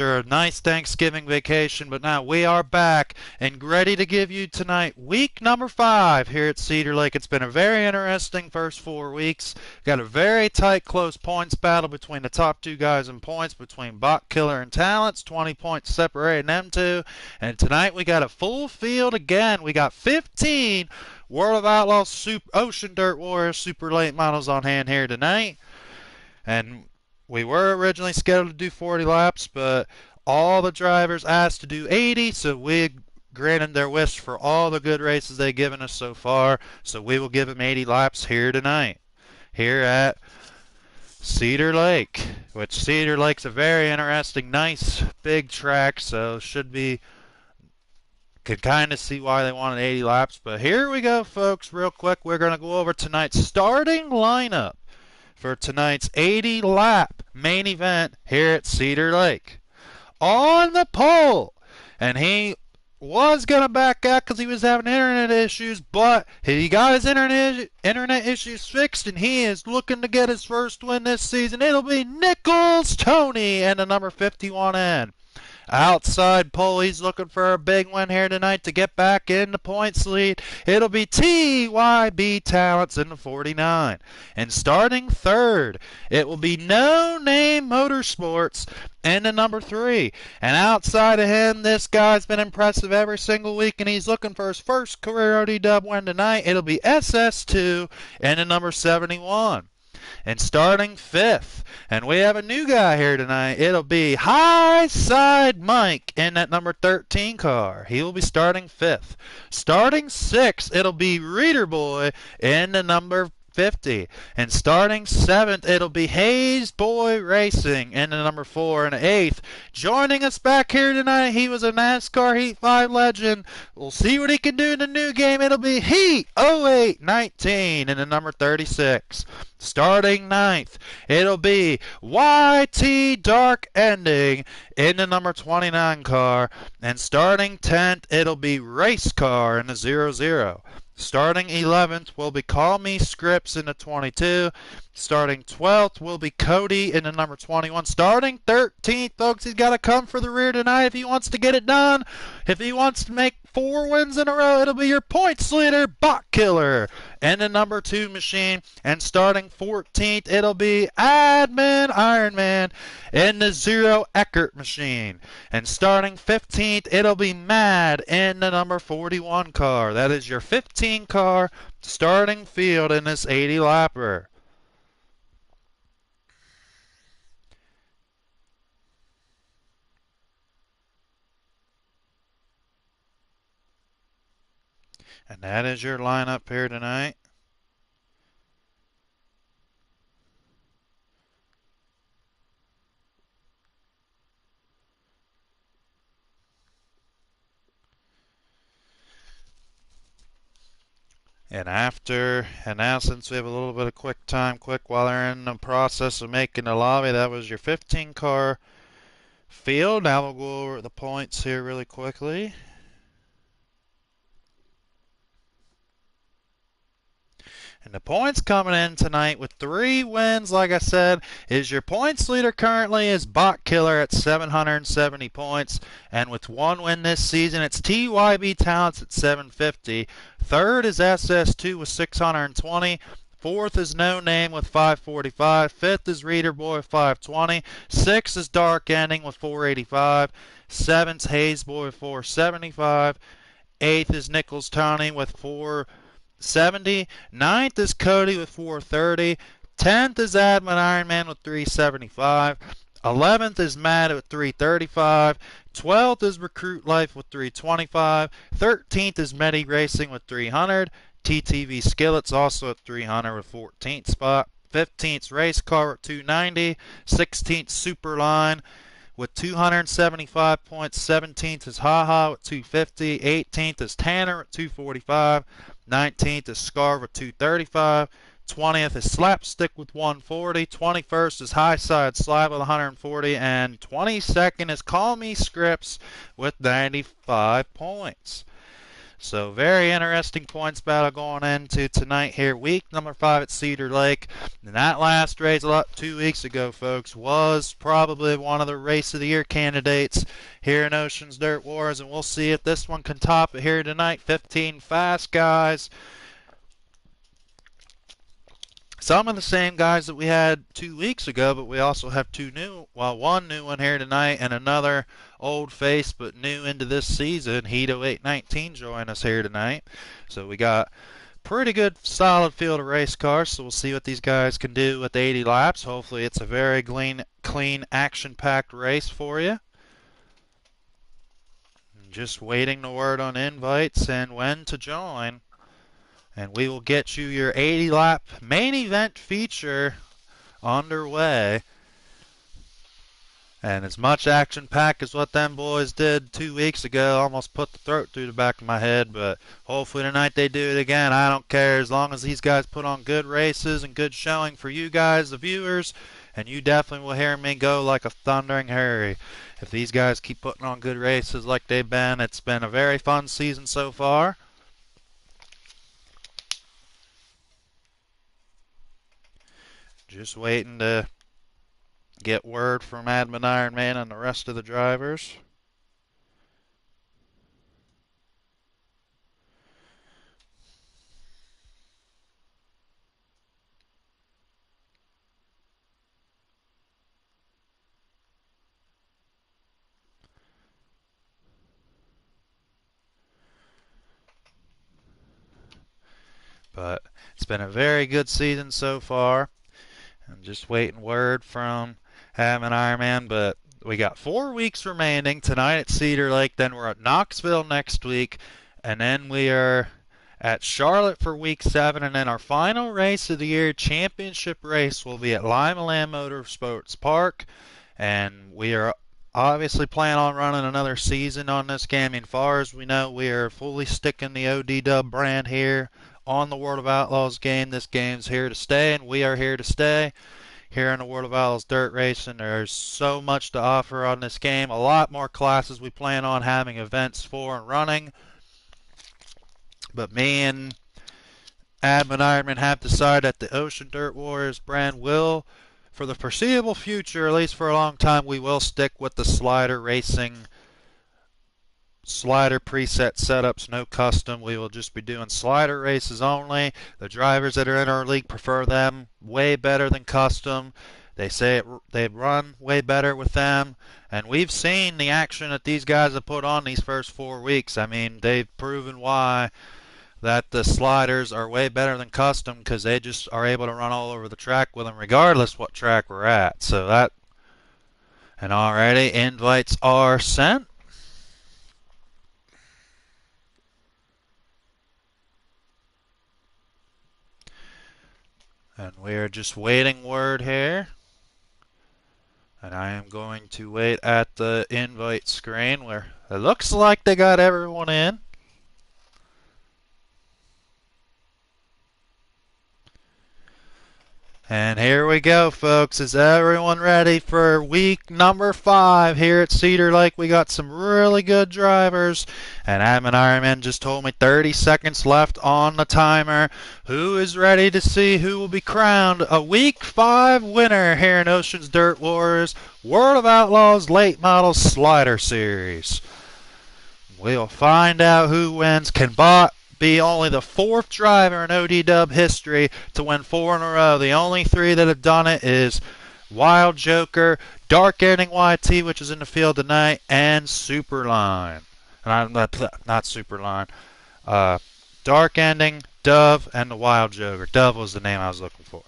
A nice Thanksgiving vacation, but now we are back and ready to give you tonight week number 5 here at Cedar Lake. It's been a very interesting first 4 weeks. Got a very tight, close points battle between the top two guys in points, between Bot Killer and Talents, 20 points separating them two. And tonight we got a full field again. We got 15 World of Outlaws Ocean Dirt Warriors Super Late Models on hand here tonight. And we were originally scheduled to do 40 laps, but all the drivers asked to do 80, so we granted their wish for all the good races they've given us so far. So we will give them 80 laps here tonight, here at Cedar Lake, which Cedar Lake's a very interesting, nice, big track, so could kind of see why they wanted 80 laps. But here we go, folks, real quick. We're going to go over tonight's starting lineup for tonight's 80 lap main event here at Cedar Lake. On the pole, and he was going to back out because he was having internet issues, but he got his internet issues fixed, and he is looking to get his first win this season. It'll be Nichols Tony and the number 51N. Outside pole, he's looking for a big win here tonight to get back in the points lead. It'll be TYB Talents in the 49. And starting third, it will be No Name Motorsports in the number 3. And outside of him, this guy's been impressive every single week, and he's looking for his first career ODW win tonight. It'll be SS2 in the number 71. And starting 5th, and we have a new guy here tonight, it'll be High Side Mike in that number 13 car. He will be starting 5th. Starting 6th, it'll be Reader Boy in the number 50. And starting 7th, it'll be Hayes Boy Racing in the number 4. And 8th, joining us back here tonight, he was a NASCAR Heat 5 legend. We'll see what he can do in the new game. It'll be Heat 0819 in the number 36. Starting 9th, it'll be YT Dark Ending in the number 29 car. And starting 10th, it'll be Race Car in the 00. Starting 11th will be Call Me Scripts in the 22. Starting 12th will be Cody in the number 21. Starting 13th, folks, he's got to come for the rear tonight if he wants to get it done. If he wants to make 4 wins in a row, it'll be your points leader, Bot Killer, and the number 2 machine. And starting 14th, it'll be Admin Iron Man in the 0 Eckert machine. And starting 15th, it'll be Mad in the number 41 car. That is your 15 car starting field in this 80 lapper. And that is your lineup here tonight. And now since we have a little bit of quick while they're in the process of making the lobby, that was your 15 car field. Now we'll go over the points here really quickly. And the points coming in tonight with 3 wins, like I said, is your points leader currently is Bot Killer at 770 points. And with 1 win this season, it's TYB Talents at 750. Third is SS2 with 620. 4th is No Name with 545. 5th is Reader Boy with 520. 6th is Dark Ending with 485. 7th Hayes Boy with 475. 8th is Nichols Tony with 470. 9th is Cody with 430. 10th is Admin Iron Man with 375. 11th is Matt with 335. 12th is Recruit Life with 325. 13th is Medi Racing with 300. TTV Skillets also at 300 with 14th spot. 15th Race Car with 290. 16th Superline with 275 points. 17th is Haha with 250. 18th is Tanner with 245. 19th is Scar with 235. 20th is Slapstick with 140. 21st is Highside Slide with 140. And 22nd is Call Me Scripts with 95 points. So very interesting points battle going into tonight here, week number 5 at Cedar Lake. And that last race 2 weeks ago, folks, was probably one of the race of the year candidates here in Oceans Dirt Wars, and we'll see if this one can top it here tonight. 15 fast guys. Some of the same guys that we had 2 weeks ago, but we also have one new one here tonight and another old face but new into this season, Hedo 819, join us here tonight. So we got pretty good solid field of race cars, so we'll see what these guys can do with 80 laps. Hopefully it's a very clean action-packed race for you. Just waiting the word on invites and when to join. And we will get you your 80 lap main event feature underway. And as much action packed as what them boys did 2 weeks ago, almost put the throat through the back of my head, but hopefully tonight they do it again. I don't care, as long as these guys put on good races and good showing for you guys, the viewers, and you definitely will hear me go like a thundering hurry. If these guys keep putting on good races like they've been, it's been a very fun season so far. Just waiting to get word from Admin Iron Man and the rest of the drivers. But it's been a very good season so far. I'm just waiting word from Admin Iron Man, but we got 4 weeks remaining tonight at Cedar Lake. Then we're at Knoxville next week, and then we are at Charlotte for week 7, and then our final race of the year, championship race, will be at Lima Land Motorsports Park, and we are obviously planning on running another season on this game. As far as we know, we are fully sticking the ODW brand here on the World of Outlaws game. This game's here to stay, and we are here to stay. Here in the World of Outlaws Dirt Racing, there's so much to offer on this game. A lot more classes we plan on having events for and running. But me and Admin Ironman have decided that the Ocean Dirt Warriors brand will, for the foreseeable future, at least for a long time, we will stick with the slider racing, slider preset setups, no custom. We will just be doing slider races only. The drivers that are in our league prefer them way better than custom. They say they run way better with them, and we've seen the action that these guys have put on these first 4 weeks. I mean, they've proven why that the sliders are way better than custom, because they just are able to run all over the track with them regardless what track we're at. So that, and already invites are sent. And we are just waiting word here. And I am going to wait at the invite screen where it looks like they got everyone in. And here we go, folks. Is everyone ready for week number 5 here at Cedar Lake? We got some really good drivers. And Admin Ironman just told me 30 seconds left on the timer. Who is ready to see who will be crowned a week 5 winner here in Oceans Dirt Wars World of Outlaws Late Model Slider Series? We'll find out who wins. Can be only the 4th driver in ODW history to win 4 in a row. The only 3 that have done it is Wild Joker, Dark Ending YT, which is in the field tonight, and Superline. Not Superline. Dark Ending, Dove, and the Wild Joker. Dove was the name I was looking for.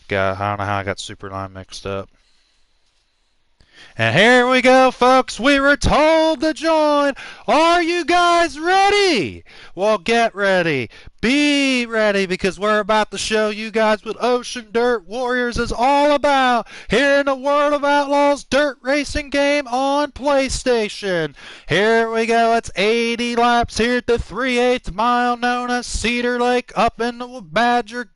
I don't know how I got Superline mixed up. And here we go, folks. We were told to join. Are you guys ready? Well, get ready. Be ready, because we're about to show you guys what Ocean Dirt Warriors is all about here in the World of Outlaws dirt racing game on PlayStation. Here we go. It's 80 laps here at the 3/8 mile known as Cedar Lake up in the Badger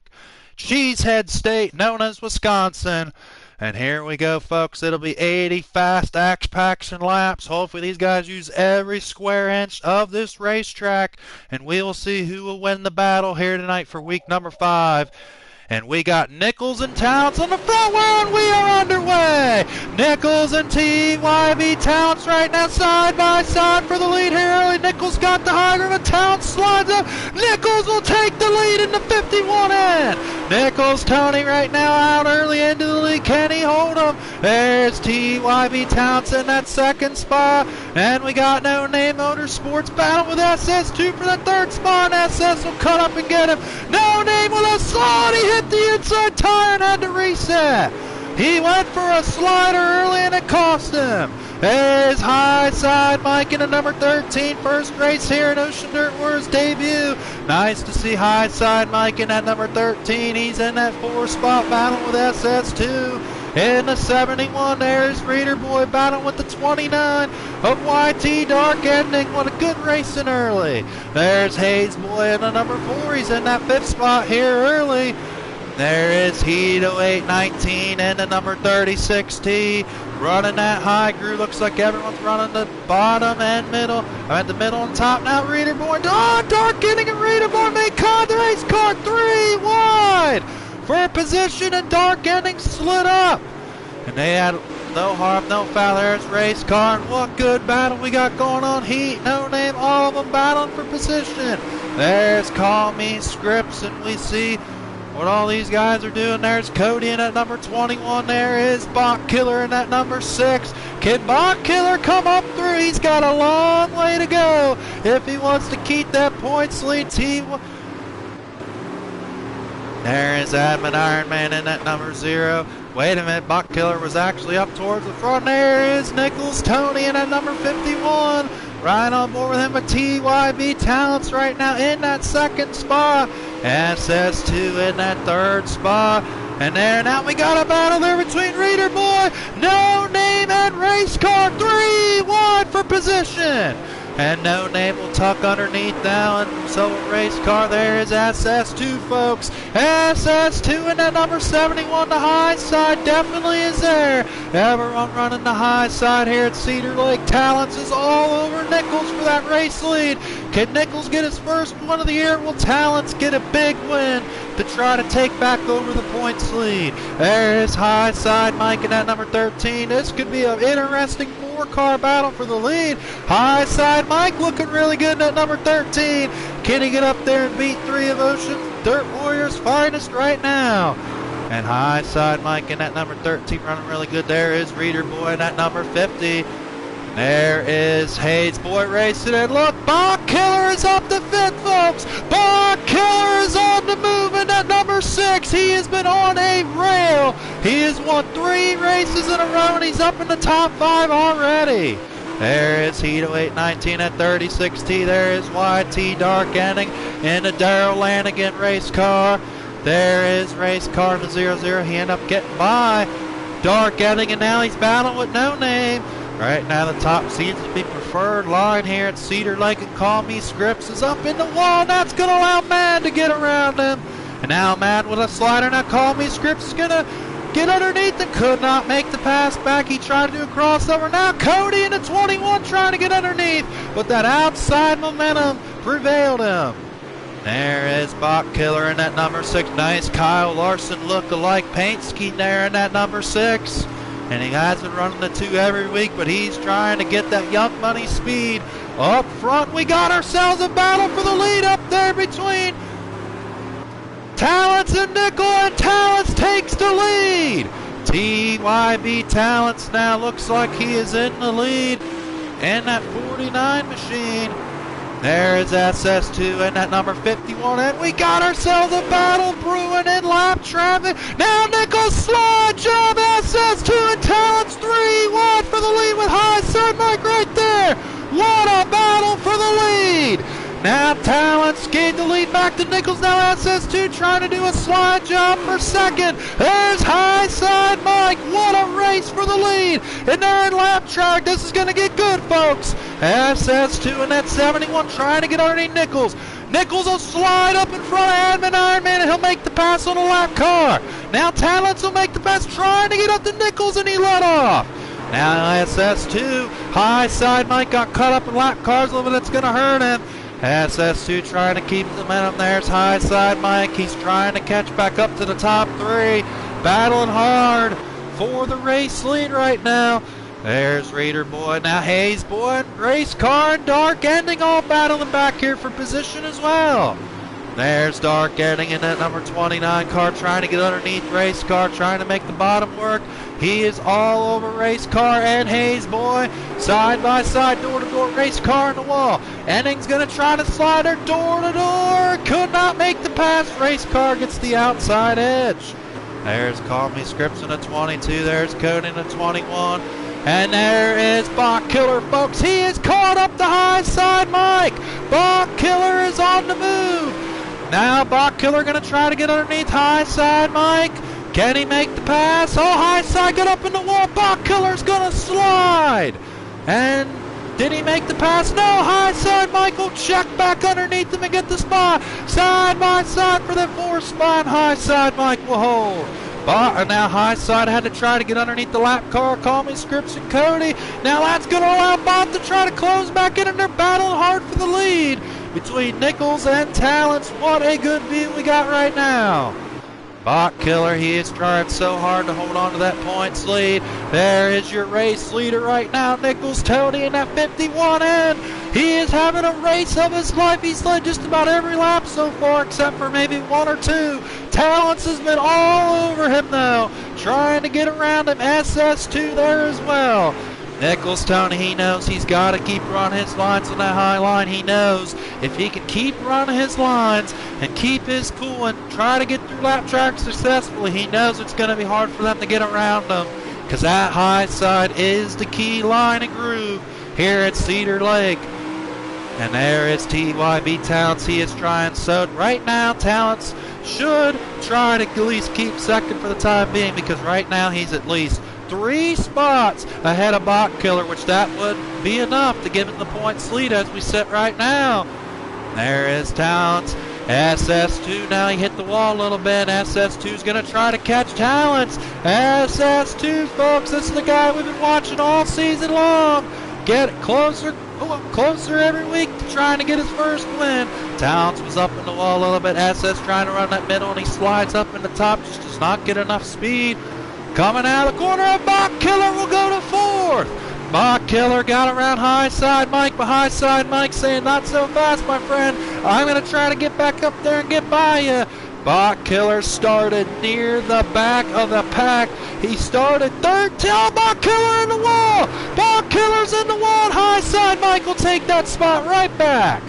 Cheesehead State known as Wisconsin. And here we go, folks. It'll be 80 fast action laps. Hopefully these guys use every square inch of this racetrack, and we will see who will win the battle here tonight for week number 5. And we got Nichols and Talents on the front wheel, and we are underway. Nichols and TYB Talents right now side by side for the lead here early. Nichols got the high ground, and Talents slides up. Nichols will take the lead in the 51 in. Nichols, Tony right now out early into the lead. Can he hold him? There's TYB Talents in that second spot. And we got No Name Motorsports battle with SS2 for that third spot. SS will cut up and get him. No Name with a slide. He hit the inside tire and had to reset. He went for a slider early and it cost him. There's High Side Mike in the number 13. First race here in Ocean Dirt Wars debut. Nice to see High Side Mike in that number 13. He's in that 4-spot battle with SS2. In the 71, there's Reader Boy battling with the 29 of YT Dark Ending. What a good racing early. There's Hayes Boy in the number 4. He's in that 5th spot here early. There is Hedo 819 and the number 36T running that high groove. Looks like everyone's running the bottom and middle. At the middle and top now. Reader Boy. Oh, Dark Ending and Reader Boy make contact. The race car 3 wide for position, and Dark Ending slid up. And they had no harm, no foul. There's race car, and what good battle we got going on. Heat, No Name, all of them battling for position. There's Call Me Scripts, and we see what all these guys are doing. There's Cody in at number 21. There is Bach Killer in at number 6. Can Bach Killer come up through? He's got a long way to go if he wants to keep that points lead. There is Admin Ironman in at number 0. Wait a minute, Bach Killer was actually up towards the front. There is Nichols Tony in at number 51. Right on board with him, but TYB Talents right now in that second spot. SS2 in that third spot. And there now we got a battle there between Reader Boy, No Name, and Race Car 3 wide for position. And No Name will tuck underneath now, and so will Race Car. There is SS2, folks. SS2 in that number 71. The high side definitely is there. Everyone running the high side here at Cedar Lake. Talents is all over Nichols for that race lead. Can Nichols get his first one of the year? Will Talents get a big win to try to take back over the points lead? There is High Side Mike in that number 13. This could be an interesting 4-car battle for the lead. High Side Mike looking really good in that number 13. Can he get up there and beat 3 of Ocean Dirt Warriors' finest right now? And High Side Mike in that number 13 running really good. There is Reader Boy in that number 50. There is Hayes Boy racing, and look, Bach Killer is up to 5th, folks. Bach Killer is on the move in that number 6. He has been on a rail. He has won 3 races in a row, and he's up in the top 5 already. There is Hedo 819 at 36T. There is YT Dark Ending in the Daryl Lanigan race car. There is Race Car to 00. He ended up getting by Dark Ending, and now he's battling with No Name. Right now the top seems to be preferred line here at Cedar Lake, and Call Me Scripts is up in the wall. That's going to allow Man to get around him. And now Man with a slider. Now Call Me Scripts is going to get underneath and could not make the pass back. He tried to do a crossover. Now Cody in the 21 trying to get underneath, but that outside momentum prevailed him. There is Bach Killer in that number 6. Nice Kyle Larson look-alike paint scheme there in that number 6. And he has been running the 2 every week, but he's trying to get that Young Money speed up front. We got ourselves a battle for the lead up there between Talents and Nickel, and Talents takes the lead. TYB Talents now looks like he is in the lead in that 49 machine. There is SS2 in that number 51, and we got ourselves a battle brewing in lap traffic. Now Nichols slide job, SS2 and Talents 3 wide for the lead with High Side Mike right there. What a battle for the lead. Now Talents gave the lead back to Nichols. Now SS2 trying to do a slide job for second. There's High Side Mike. What a race for the lead. And they're in lap track. This is going to get good, folks. SS2 in that 71 trying to get underneath Nichols. Nichols will slide up in front of Admin Ironman, and he'll make the pass on the lap car. Now Talents will make the pass, trying to get up to Nichols, and he let off. Now SS2, high side Mike got caught up in lap cars a little bit, that's going to hurt him. SS2 trying to keep the momentum. There's high side Mike. He's trying to catch back up to the top three. Battling hard for the race lead right now. There's Reader Boy. Now Hayes Boy, race car and Dark Ending all battling back here for position as well. There's Dark Ending in that number 29 car trying to get underneath race car, trying to make the bottom work. He is all over race car and Hayes Boy. Side by side, door to door, race car in the wall. Ending's going to try to slide her door to door. Could not make the pass. Race car gets the outside edge. There's Call Me Scripts in a 22. There's Cody in a 21. And there is Bach Killer, folks. He is caught up the high side Mike. Bach Killer is on the move. Now Bach Killer going to try to get underneath high side Mike. Can he make the pass? Oh, high side got up in the wall. Bach Killer's going to slide. And did he make the pass? No, high side Mike will check back underneath him and get the spot. Side by side for the fourth spot. High side Mike will hold. Now high side had to try to get underneath the lap car. Call Me Scripts and Cody. Now that's going to allow Bot to try to close back in, and they're battling hard for the lead between Nichols and Talents. What a good view we got right now. Bot Killer, he is trying so hard to hold on to that points lead. There is your race leader right now, Nichols Tony in that 51 in. He is having a race of his life. He's led just about every lap so far except for maybe one or two. Talents has been all over him though, trying to get around him. SS2 there as well. Nichols Tony, he knows he's got to keep running his lines on that high line. He knows if he can keep running his lines and keep his cool and try to get through lap track successfully, he knows it's going to be hard for them to get around him, because that high side is the key line and groove here at Cedar Lake. And there is TYB Talents. He is trying so right now. Talents should try to at least keep second for the time being, because right now he's at least 3 spots ahead of Bot Killer, which that would be enough to give him the points lead as we sit right now. There is Talents. SS2, now he hit the wall a little bit. SS2 is going to try to catch Talents. SS2, folks, this is the guy we've been watching all season long. Get closer every week to trying to get his first win. Talents was up in the wall a little bit. SS trying to run that middle, and he slides up in the top, just does not get enough speed. Coming out of the corner, and Bach Killer will go to 4th. Bach Killer got around high side Mike, but high side Mike saying, not so fast, my friend. I'm going to try to get back up there and get by you. Bach Killer started near the back of the pack. He started third till Bach Killer in the wall. Bach Killer's in the wall, and high side Mike will take that spot right back.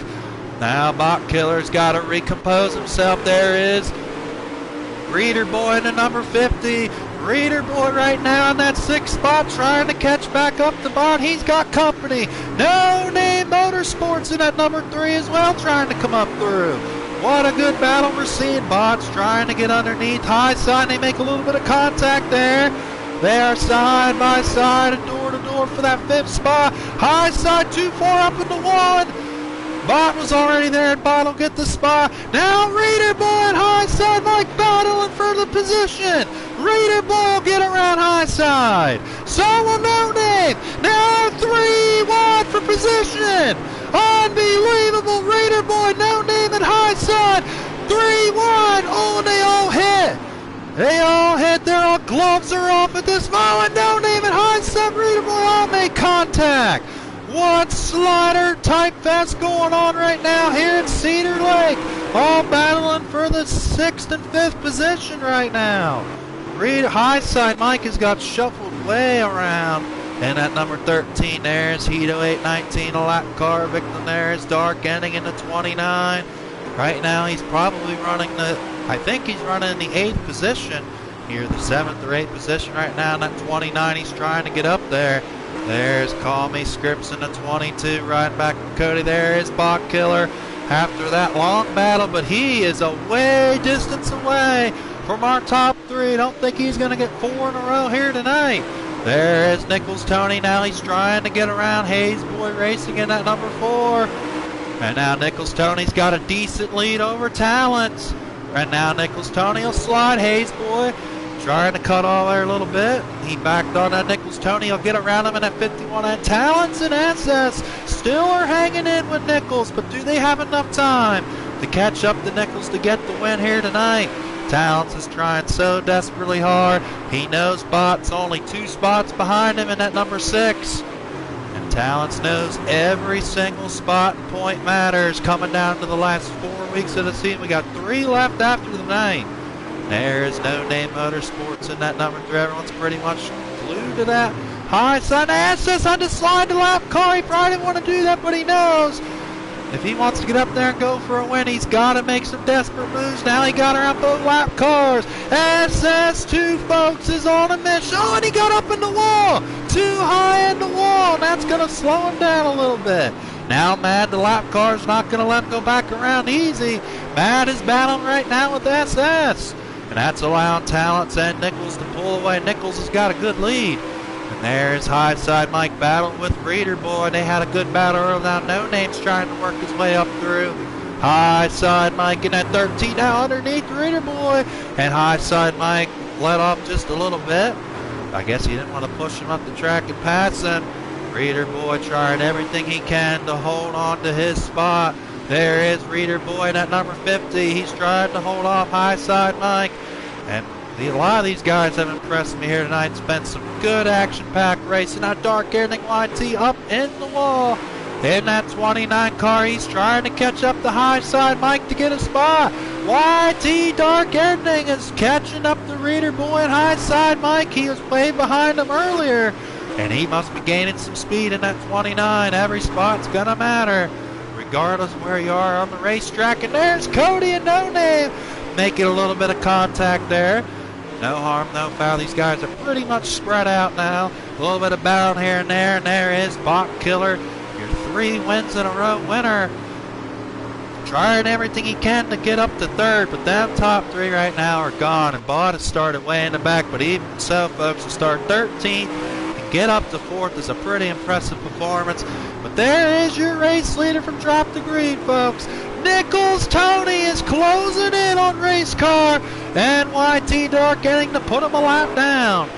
Now Bach Killer's got to recompose himself. There is Reader Boy in the number 50. Reader Boy right now in that 6th spot trying to catch back up the Bot. He's got company. No Name Motorsports in that number 3 as well, trying to come up through. What a good battle we're seeing. Bots trying to get underneath high side. They make a little bit of contact there. They are side by side and door to door for that 5th spot. High side too far up in the wall. Bot was already there, and Bot will get the spot. Now Reader Boy and high side Mike battling for the position. Reader Boy will get around high side. So will No Name. Now 3 wide for position. Unbelievable. Reader Boy, No Name, and high side. 3 wide. Oh, they all hit. They all hit. Their gloves are off at this moment. No Name and high side. Reader Boy all make contact. What slider type fest going on right now here at Cedar Lake. All battling for the 6th and 5th position right now. High side Mike has got shuffled way around. And at number 13 there is Hito 819, a lap car victim. There is Dark Ending in the 29. Right now he's probably running I think he's running in the 8th position. Here, the 7th or 8th position right now in that 29. He's trying to get up there. There's Call Me Scripts in the 22, right back from Cody. There is Bot Killer after that long battle, but he is a way distance away from our top 3. Don't think he's going to get 4 in a row here tonight. There is Nichols Tony. Now he's trying to get around Hayes Boy racing in that number 4. And now Nichols Tony's got a decent lead over Talents. And now Nichols Tony will slide. Hayes Boy trying to cut all there a little bit. He backed on that Nichols. Tony will get around him in that 51, and Talents and SS still are hanging in with Nichols, but do they have enough time to catch up to Nichols to get the win here tonight? Talents is trying so desperately hard. He knows Bot's only 2 spots behind him in that number 6. And Talents knows every single spot and point matters. Coming down to the last 4 weeks of the season, we got 3 left after the 9. There's No Name Motorsports in that number 3. Everyone's pretty much glued to that. High side SS on the slide to lap car. He probably didn't want to do that, but he knows if he wants to get up there and go for a win, he's got to make some desperate moves. Now he got around both lap cars. SS2, folks, is on a mission. Oh, and he got up in the wall. Too high in the wall. And that's going to slow him down a little bit. Now Mad, the lap car's not going to let him go back around easy. Mad is battling right now with SS. And that's allowing Talents and Nichols to pull away. Nichols has got a good lead. And there's High Side Mike battling with Reader Boy. They had a good battle early. Now No Name's trying to work his way up through. High Side Mike in that 13 now underneath Reader Boy. And High Side Mike let off just a little bit. I guess he didn't want to push him up the track and pass him. Reader Boy trying everything he can to hold on to his spot. There is Reader Boy at number 50. He's trying to hold off High Side Mike. And a lot of these guys have impressed me here tonight. It's been some good action-packed racing. Now Dark Ending YT up in the wall. In that 29 car, he's trying to catch up the High Side Mike to get a spot. YT Dark Ending is catching up the Reader Boy and High Side Mike. He was way behind him earlier. And he must be gaining some speed in that 29. Every spot's gonna matter, regardless of where you are on the racetrack. And there's Cody and No Name making a little bit of contact there. No harm, no foul. These guys are pretty much spread out now. A little bit of battle here and there. And there is Bot Killer, your 3 wins in a row winner. Trying everything he can to get up to 3rd, but them top 3 right now are gone. And Bot has started way in the back, but even so, folks, to start 13th and get up to 4th is a pretty impressive performance. But there is your race leader from Drop the Green, folks. Nichols Tony is closing in on race car, and YT Dark getting to put him a lap down.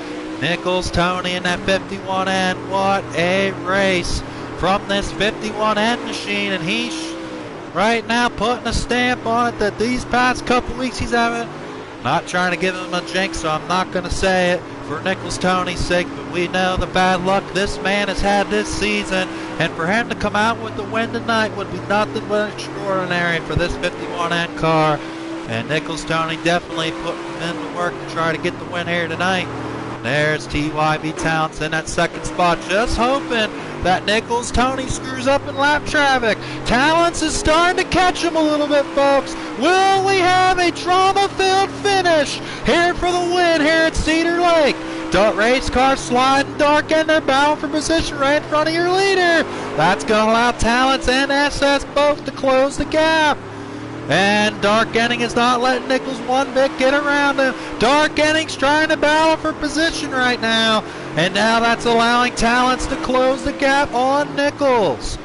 Nichols Tony in that 51N. What a race from this 51N machine, and he's right now putting a stamp on it that these past couple weeks he's having. Not trying to give him a jinx, so I'm not going to say it for Nichols Tony's sake, but we know the bad luck this man has had this season, and for him to come out with the win tonight would be nothing but extraordinary for this 51N car. And Nichols Tony definitely putting in the work to try to get the win here tonight. There's TYB Talents in that 2nd spot, just hoping that Nichols Tony screws up in lap traffic. Talents is starting to catch him a little bit, folks. Will we have a drama-filled finish here for the win here at Cedar Lake? Race car sliding Dark and they're bound for position right in front of your leader. That's going to allow Talents and SS both to close the gap. And Dark Ending is not letting Nichols one bit get around him. Dark Ending's trying to battle for position right now. And now that's allowing Talents to close the gap on Nichols.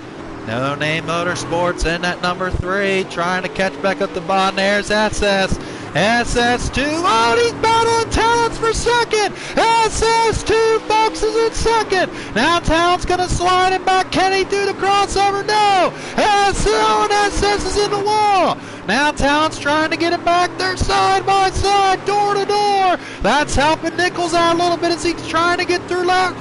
No Name Motorsports in at number 3, trying to catch back up the bond. There's SS. SS2, oh, he's battling Talents for 2nd. SS2, folks, is in 2nd. Now Talents going to slide him back. Can he do the crossover? No. and SS is in the wall. Now Talents trying to get him back there side by side, door to door. That's helping Nichols out a little bit as he's trying to get through lap.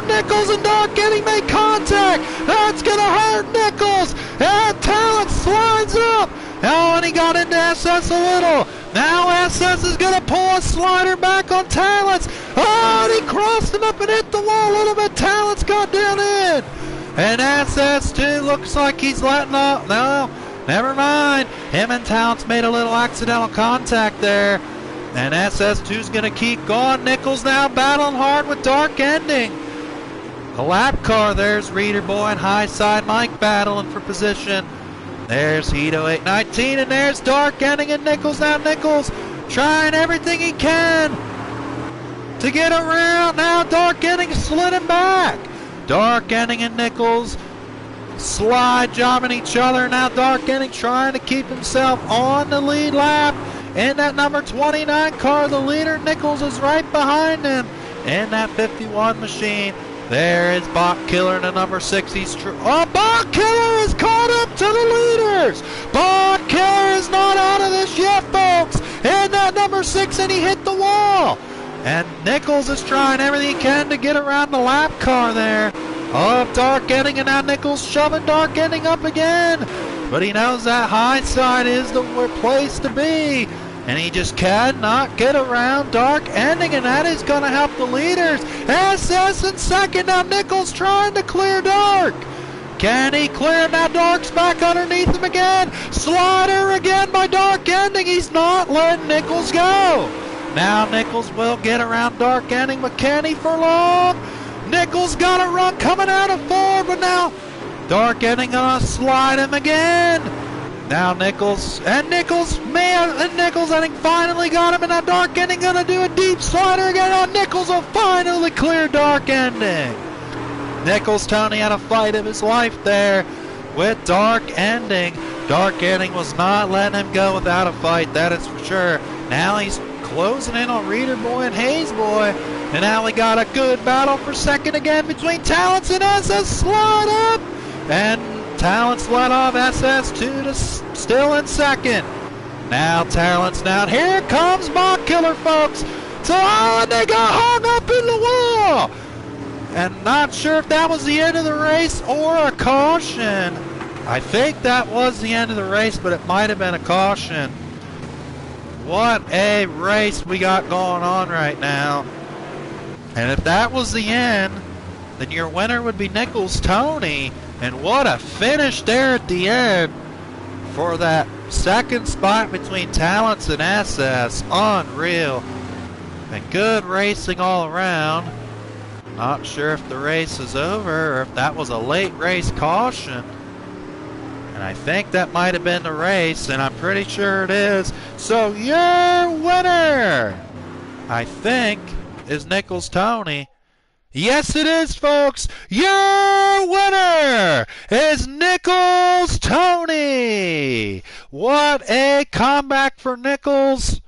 Nichols and Dark getting made contact. That's going to hurt Nichols. And Talents slides up. Oh, and he got into SS a little. Now SS is going to pull a slider back on Talents. Oh, and he crossed him up and hit the wall a little bit. Talents got down in. And SS2 looks like he's letting up. No, never mind. Him and Talents made a little accidental contact there. And SS2's going to keep going. Nichols now battling hard with Dark Ending. The lap car, there's Reader Boy and High Side Mike battling for position. There's Hito 819, and there's Dark Ending and Nichols. Now Nichols trying everything he can to get around. Now Dark Ending slid him back. Dark Ending and Nichols slide jobbing each other. Now Dark Ending trying to keep himself on the lead lap. In that number 29 car, the leader, Nichols, is right behind him. In that 51 machine, there is Bach Killer in the number 6. Bach Killer is caught up to the leaders. Bach Killer is not out of this yet, folks. In that number 6, and he hit the wall. And Nichols is trying everything he can to get around the lap car there. Up Dark Ending, and now Nichols shoving Dark Ending up again. But he knows that high side is the place to be. And he just cannot get around Dark Ending, and that is going to help the leaders. SS in second. Now Nichols trying to clear Dark. Can he clear? Now Dark's back underneath him again. Slider again by Dark Ending. He's not letting Nichols go. Now Nichols will get around Dark Ending, but can he for long? Nichols got a run coming out of 4, but now Dark Ending gonna slide him again. Now Nichols, I think finally got him, and now Dark Ending gonna do a deep slider again. Now Nichols will finally clear Dark Ending. Nichols, Tony had a fight of his life there with Dark Ending. Dark Ending was not letting him go without a fight, that is for sure. Now he's closing in on Reader Boy and Hayes Boy. And now we got a good battle for second again between Talents and SS. Slide up! And Talents let off SS2 to still in second. Now Talents down. Here comes Bach Killer, folks. So they got hung up in the wall. And not sure if that was the end of the race or a caution. I think that was the end of the race, but it might have been a caution. What a race we got going on right now. And if that was the end, then your winner would be Nichols Tony. And what a finish there at the end for that second spot between Talents and SS. Unreal. And good racing all around. Not sure if the race is over or if that was a late race caution. And I think that might have been the race, and I'm pretty sure it is. So your winner, I think, is Nichols Tony. Yes, it is, folks. Your winner is Nichols Tony. What a comeback for Nichols.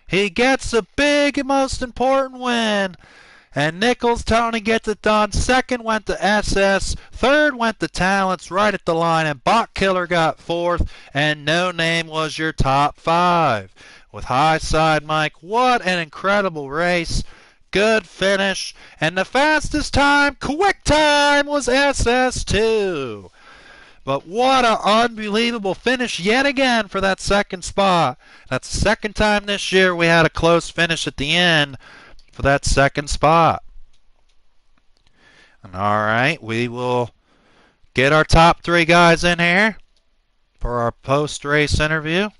He gets a big and most important win. And Nichols Tony gets it done. Second went to SS. Third went to Talents right at the line. And Bach Killer got fourth. And No Name was your top 5. With High Side Mike, what an incredible race. Good finish. And the fastest time, quick time, was SS2. But what an unbelievable finish yet again for that second spot. That's the second time this year we had a close finish at the end for that second spot. And all right, we will get our top 3 guys in here for our post-race interview.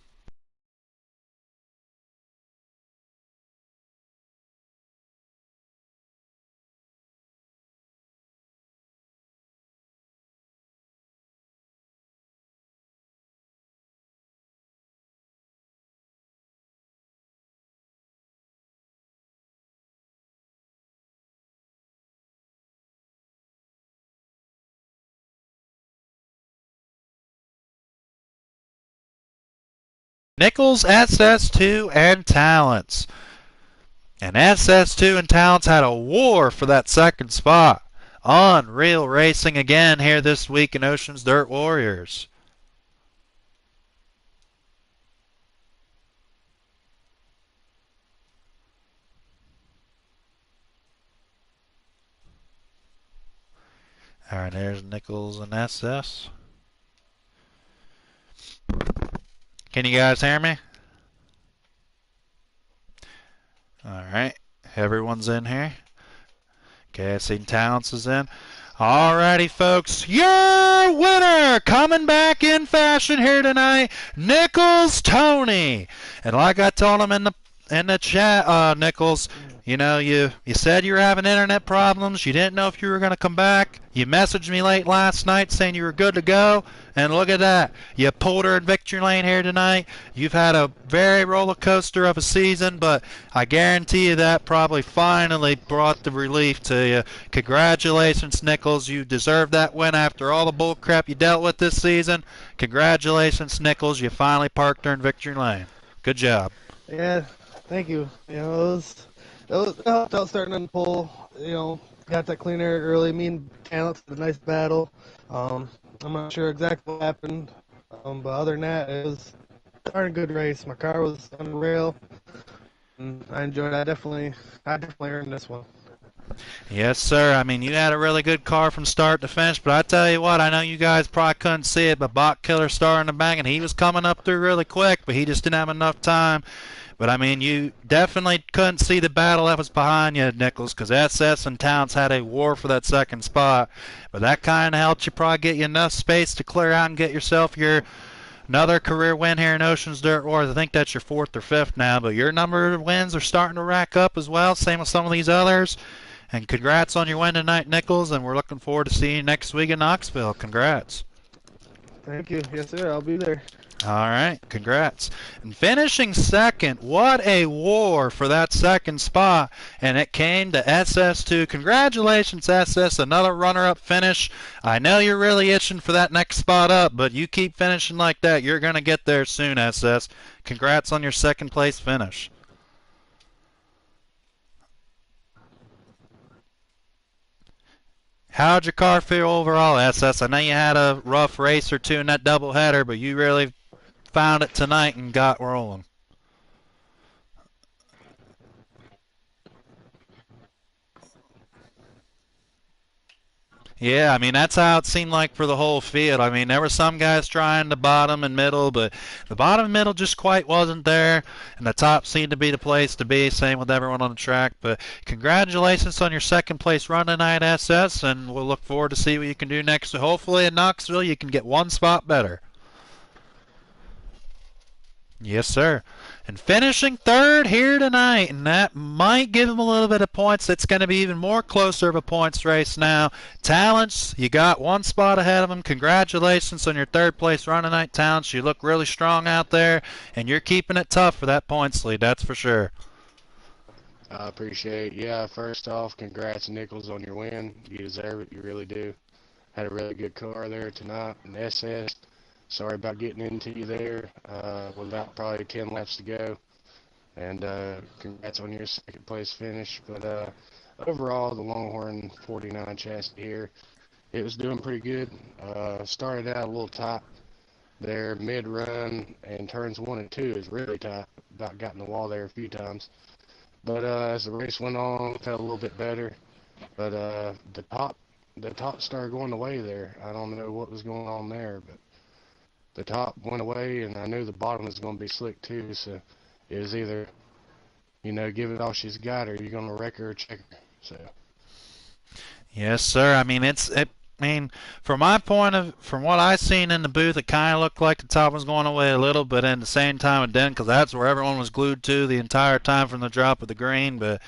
Nichols, SS2, and Talents. And SS2 and Talents had a war for that second spot. Unreal racing again here this week in Ocean's Dirt Warriors. All right, there's Nichols and SS. Can you guys hear me? Alright, everyone's in here. Okay, I see Talents is in. Alrighty, folks, your winner coming back in fashion here tonight, Nichols Tony. And like I told him in the chat, Nichols, you know, you said you were having internet problems. You didn't know if you were going to come back. You messaged me late last night saying you were good to go. And look at that. You pulled her in victory lane here tonight. You've had a very roller coaster of a season, but I guarantee you that probably finally brought the relief to you. Congratulations, Nichols. You deserve that win after all the bull crap you dealt with this season. Congratulations, Nichols. You finally parked her in victory lane. Good job. Yeah, thank you. It helped out starting on the pole. Got that clean air early. Me and Talents had a nice battle. Um, I'm not sure exactly what happened, but other than that, it was a darn good race. My car was on the rail, and I enjoyed it. I definitely earned this one. Yes, sir. I mean, you had a really good car from start to finish, but I tell you what, I know you guys probably couldn't see it, but Bach Killer starting to bang, and he was coming up through really quick, but he just didn't have enough time. But I mean, you definitely couldn't see the battle that was behind you, Nichols, because SS and Towns had a war for that second spot. But that kind of helped you probably get you enough space to clear out and get yourself your another career win here in Oceans Dirt Wars. I think that's your fourth or fifth now, but your number of wins are starting to rack up as well, same with some of these others. And congrats on your win tonight, Nichols, and we're looking forward to seeing you next week in Knoxville. Congrats. Thank you. Yes, sir. I'll be there. All right, congrats. And finishing second, what a war for that second spot, and it came to SS2. Congratulations, SS, another runner-up finish. I know you're really itching for that next spot up, but you keep finishing like that, you're going to get there soon, SS. Congrats on your second place finish. How'd your car feel overall, SS? I know you had a rough race or two in that doubleheader, but you really found it tonight and got rolling. Yeah, I mean, that's how it seemed like for the whole field. I mean, there were some guys trying the bottom and middle, but the bottom and middle just quite wasn't there, and the top seemed to be the place to be, same with everyone on the track. But congratulations on your second place run tonight, SS, and we'll look forward to see what you can do next. So hopefully in Knoxville you can get one spot better. Yes, sir. And finishing third here tonight, and that might give him a little bit of points. It's going to be even more closer of a points race now. Talents, you got one spot ahead of him. Congratulations on your third place run tonight, Talents. You look really strong out there, and you're keeping it tough for that points lead, that's for sure. I appreciate it. Yeah, first off, congrats, Nichols, on your win. You deserve it. You really do. Had a really good car there tonight. And SS, sorry about getting into you there with about probably 10 laps to go. And congrats on your second place finish. But overall, the Longhorn 49 chassis here, it was doing pretty good. Started out a little tight there mid-run, and turns 1 and 2 is really tight. About got in the wall there a few times. But as the race went on, it felt a little bit better. But the top started going away there. I don't know what was going on there, but the top went away, and I knew the bottom was going to be slick too. So it was either, give it all she's got, or you're going to wreck her or check her. So. Yes, sir. I mean, from what I seen in the booth, it kind of looked like the top was going away a little, but at the same time it didn't, because that's where everyone was glued to the entire time from the drop of the green. But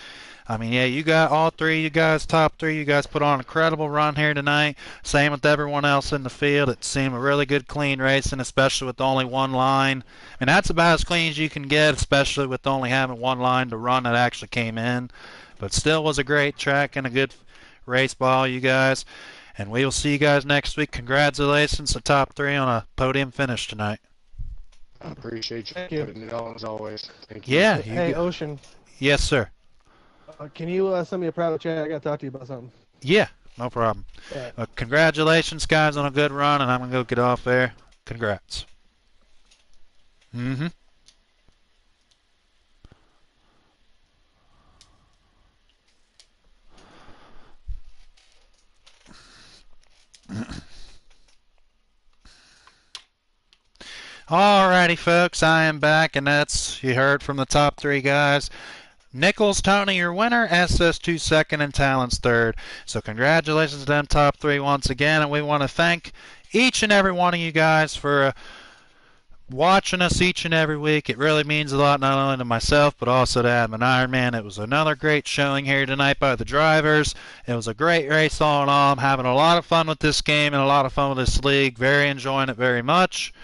I mean, yeah, you got all three, you guys, top three, you guys put on an incredible run here tonight. Same with everyone else in the field. It seemed a really good, clean racing, especially with only one line. And that's about as clean as you can get, especially with only having one line to run that actually came in. But still was a great track and a good race ball, you guys. And we will see you guys next week. Congratulations to top three on a podium finish tonight. I appreciate you Thank you. putting it on as always. Thank you. Yeah. Hey, Ocean, Yes, sir. can you send me a private chat? I got to talk to you about something. Yeah, no problem. Yeah. Congratulations, guys, on a good run, and I'm going to go get off there. Congrats. Mm-hmm. Alrighty, folks, I am back, and you heard from the top three guys. Nichols, Tony, your winner, SS2 second, and Talents third. So congratulations to them top three once again, and we want to thank each and every one of you guys for watching us each and every week. It really means a lot, not only to myself, but also to Admin Ironman. It was another great showing here tonight by the drivers. It was a great race all in all. I'm having a lot of fun with this game and a lot of fun with this league. Very enjoying it very much.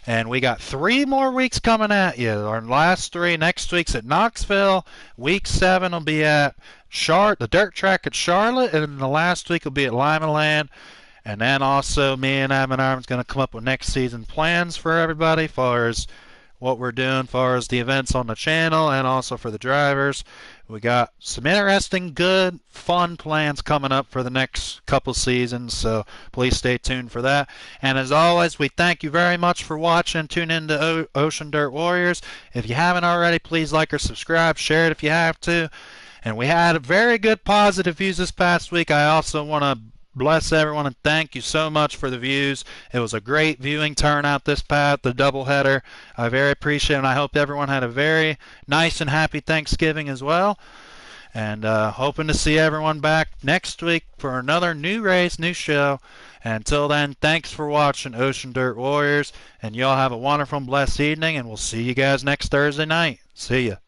And we got 3 more weeks coming at you. Our last 3, next week's at Knoxville. Week 7 will be at the dirt track at Charlotte. And the last week will be at Lima Land. And then also me and Admin Arm's going to come up with next season plans for everybody as far as what we're doing as far as the events on the channel and also for the drivers. We got some interesting, good, fun plans coming up for the next couple seasons, so please stay tuned for that. And as always, we thank you very much for watching. Tune in to Ocean Dirt Warriors. If you haven't already, please like or subscribe. Share it if you have to. And we had very good positive views this past week. I also want to bless everyone and thank you so much for the views. It was a great viewing turnout this past, the doubleheader. I very appreciate it, and I hope everyone had a very nice and happy Thanksgiving as well. And hoping to see everyone back next week for another new race, new show. And until then, thanks for watching Ocean Dirt Warriors, and y'all have a wonderful and blessed evening, and we'll see you guys next Thursday night. See ya.